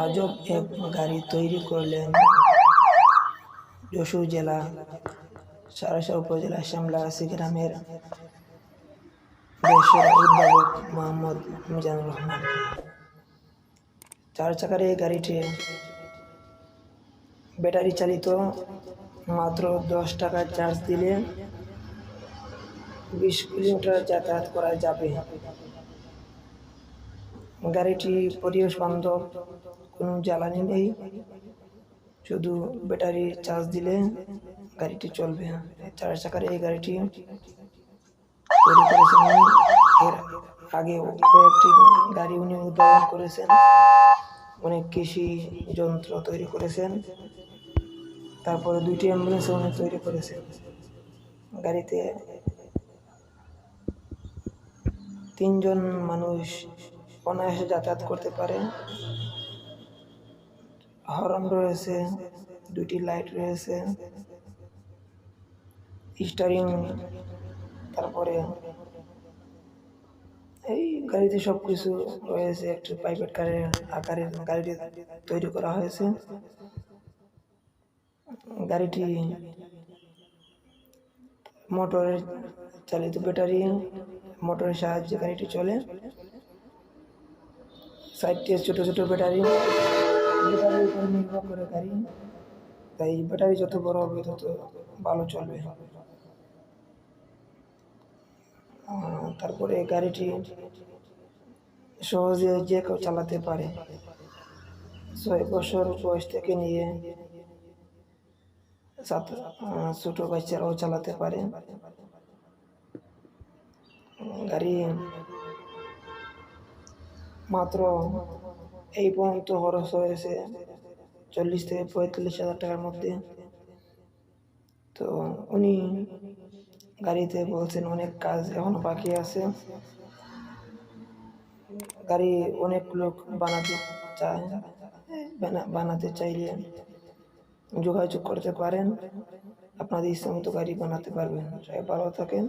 আজব এক গাড়ি তৈরি করলেন যশোর জেলা সারাসা উপজেলা শ্যামলাগাছি গ্রামের দেশসেরা উদ্ভাবক মোহাম্মদ মিজানুর রহমান। 4 চাকার এই গাড়িটি ব্যাটারি চালিত। মাত্র 10 টাকা চার্জ দিলে 20 কিলোমিটার যাতায়াত করা যাবে। গাড়িটি পরিবেশ বান্ধব, কোনো জ্বালানি নেই, শুধু ব্যাটারি চার্জ দিলে গাড়িটি চলবে। 4 চাকার এই গাড়িটি তৈরি করেছেন উনি। এর আগে কয়েকটি গাড়ি উনি উদ্ভাবন করেছেন, অনেক কৃষি যন্ত্র তৈরি করেছেন, তারপরে 2টি অ্যাম্বুলেন্স উনি তৈরি করেছেন। গাড়িতে 3 জন মানুষ অনায়াসে যাতায়াত করতে পারে। হর্ন রয়েছে, 2টি লাইট রয়েছে, স্টিয়ারিং, তারপরে এই গাড়িতে সবকিছু রয়েছে। একটি প্রাইভেট কারের আকারে গাড়িটি তৈরি করা হয়েছে। গাড়িটি মোটরের চালিত, ব্যাটারি মোটরের সাহায্যে গাড়িটি চলে। সাইডটি ছোট ছোট ব্যাটারির উপর নির্ভর করে গাড়ি, তাই ব্যাটারি যত বড় হবে তত ভালো চলবে। তারপরে গাড়িটি সহজে যে কেউ চালাতে পারে। 6 বছর বয়স থেকে নিয়ে ছোট বাচ্চারাও চালাতে পারে। গাড়ি মাত্র এই পর্যন্ত খরচ হয়েছে 40 থেকে 45 হাজার টাকার মধ্যে। তো উনি গাড়িতে বলছেন অনেক কাজ এখনো বাকি আছে। গাড়ি অনেক লোক বানাতে চাইলে যোগাযোগ করতে পারেন, আপনাদের ইচ্ছা মতো গাড়ি বানাতে পারবেন। সবাই ভালো থাকেন।